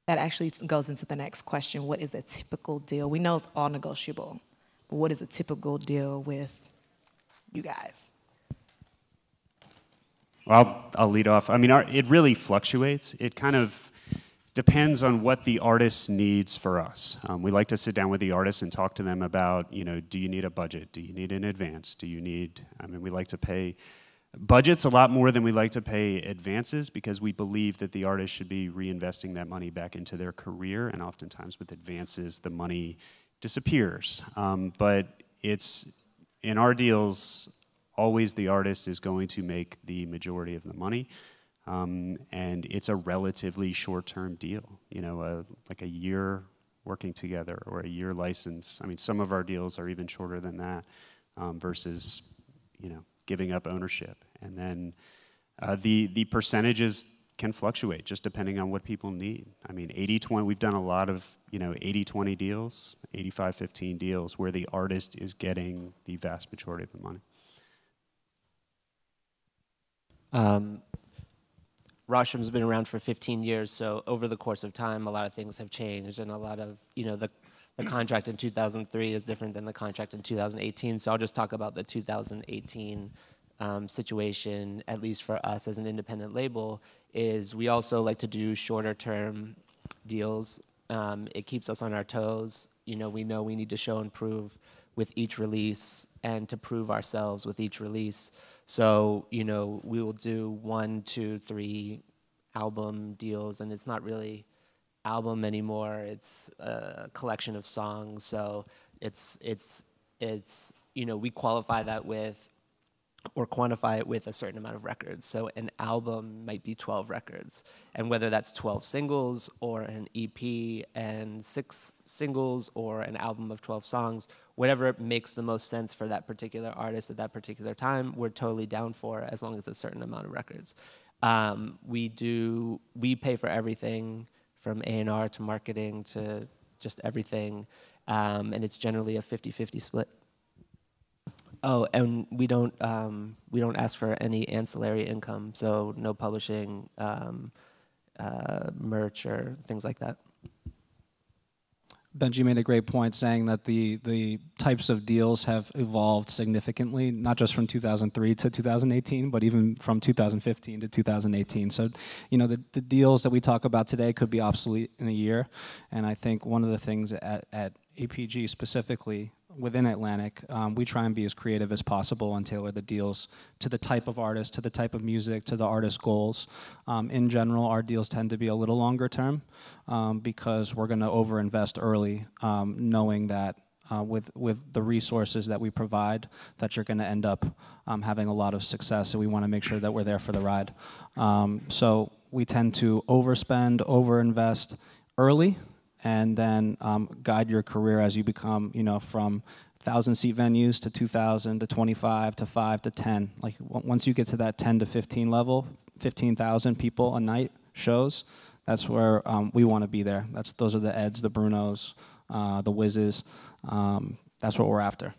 that actually goes into the next question. What is a typical deal? We know it's all negotiable, but what is a typical deal with you guys? Well, I'll lead off. I mean, it really fluctuates. It kind of depends on what the artist needs for us. We like to sit down with the artists and talk to them about, you know, do you need a budget? Do you need an advance? Do you need, I mean, we like to pay budgets a lot more than we like to pay advances because we believe that the artist should be reinvesting that money back into their career, and oftentimes with advances, the money disappears. But it's, in our deals, always the artist is going to make the majority of the money, and it's a relatively short-term deal. You know, like a year working together or a year license. I mean, some of our deals are even shorter than that versus, you know, giving up ownership. And then the percentages can fluctuate just depending on what people need. I mean, 80-20, we've done a lot of, you know, 80-20 deals, 85-15 deals where the artist is getting the vast majority of the money. Rostrum's been around for 15 years, so over the course of time, a lot of things have changed, and a lot of, you know, the contract in 2003 is different than the contract in 2018, so I'll just talk about the 2018 situation, at least for us as an independent label, is we also like to do shorter term deals. It keeps us on our toes. You know we need to show and prove with each release and to prove ourselves with each release. So, you know, we will do 1, 2, 3 album deals, and it's not really album anymore. It's a collection of songs. So it's you know, we qualify that with or quantify it with a certain amount of records. So an album might be 12 records, and whether that's 12 singles or an EP and 6 singles or an album of 12 songs, whatever makes the most sense for that particular artist at that particular time, we're totally down for, as long as it's a certain amount of records. We pay for everything from A&R to marketing to just everything, and it's generally a 50-50 split. Oh, and we don't ask for any ancillary income, so no publishing, merch or things like that. Benjy made a great point saying that the types of deals have evolved significantly, not just from 2003 to 2018, but even from 2015 to 2018. So, you know, the deals that we talk about today could be obsolete in a year. And I think one of the things at APG specifically, within Atlantic, we try and be as creative as possible and tailor the deals to the type of artist, to the type of music, to the artist's goals. In general, our deals tend to be a little longer term because we're going to overinvest early, knowing that with the resources that we provide, that you're going to end up having a lot of success, and we want to make sure that we're there for the ride. So we tend to overspend, overinvest early, and then guide your career as you become, you know, from 1,000-seat venues to 2,000 to 25 to 5 to 10. Like once you get to that 10 to 15 level, 15,000 people a night shows, that's where we want to be there. Those are the Eds, the Brunos, the Whizzes. That's what we're after.